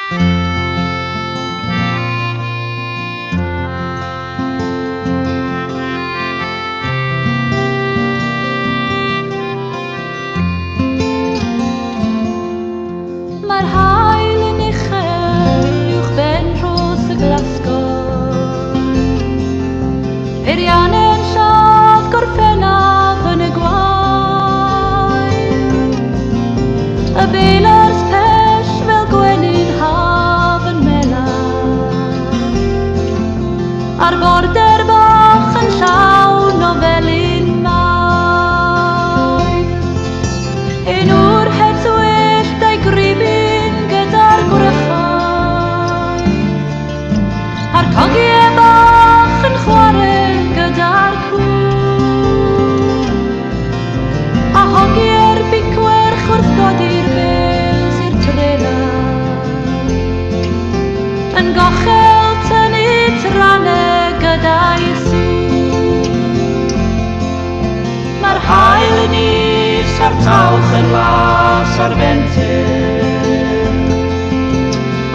Mae'r haul yn uchel uwch ben rhos y glasgol. Peiriannau'n siaf gorffennaf yn y gwael. Y beilars pell fel gwenyn haf yn melan. A'r border bach yn llawn o felyn mael. Enw'r het wyllt a'i gribyn gyda'r gwrychoedd. A'r cogiau bach yn chwarae gyda'r cŵn. A hogiau'r bicwerch wrth godi'r bels i'r trelau. Yn gochel tynnu trannau gyda'i sŵn. Mae'r haul yn is a'r tawch yn las ar fentyn.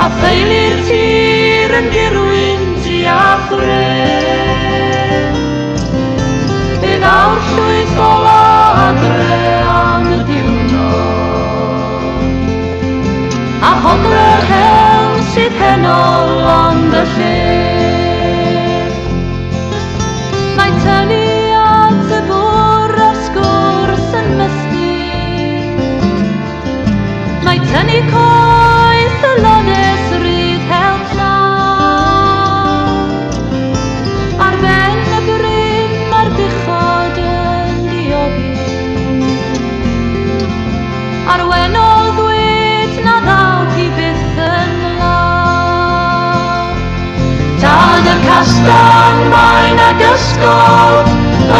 A ffeili'r tir yn dirwyn tua thren. Bydd awr llwyth ola adre am y diwrnod. A hogler hel sydd henol ond y lle. Mae tynnu at y bwr a sgwrs yn mystig. Mae tynnu coeth y lones rydd hel llaw. Ar ben y grym mae'r buchod yn diogi. Ar wenol ddwyd na ddaw hi byth yn law. Dan y castan mae'n ag ysgol,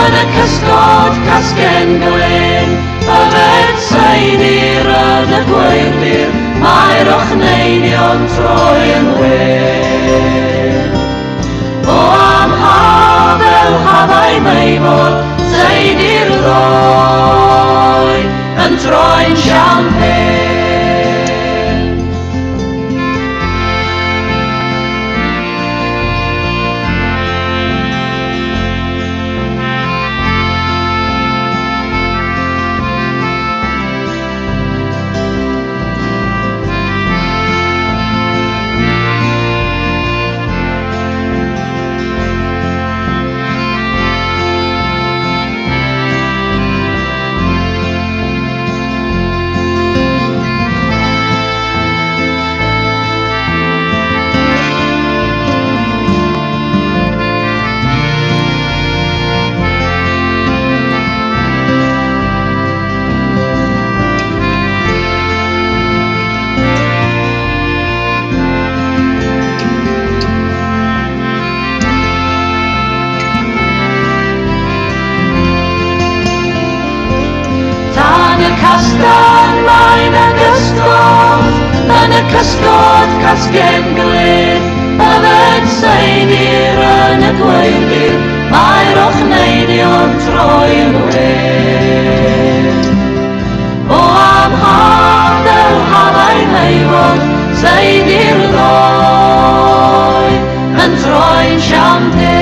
yn y cysgod casgen glen. Y fetseidir yn y gweirdir, mae'r ochneinion troi yn wen. O am hafel haddau meifod, seidir ddoi, yn troi'n champagne. Castan mae'n ag ysgod, yn y cysgod casgen glyn. Y fetseidir yn y gweirdir, mae'r ochneinion troi yn wen. O am hafel haddau meifod, seidir ddoi, yn troi'n champagne.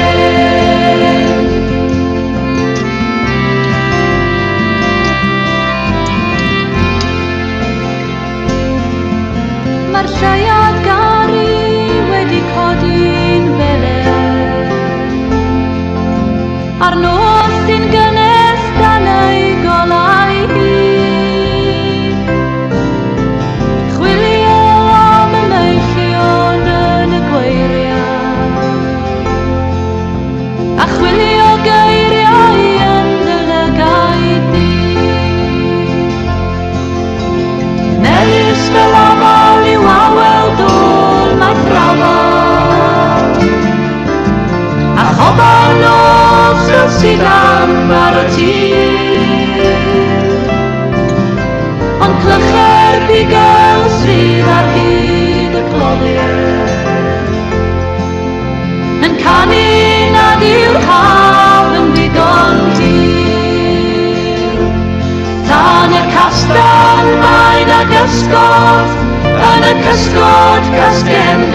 Mae'r lleiad gari wedi codi'n felen. A'r nos sy'n gynnes dan ei golau hyn. Chwilio am y meillion yn y gweiriau. A chwilio geiriau yn dy lygau di. Melys fel amal i'w awel dôl mae thrafod. A chobar nos fel sydd am ar y tir. Ond clycher bigel sydd ar hyd y cloddiau. Yn canu nad yw'r haf yn ddigon hir. Tan y castan mae'n ag ysgod, yn y cysgod podcast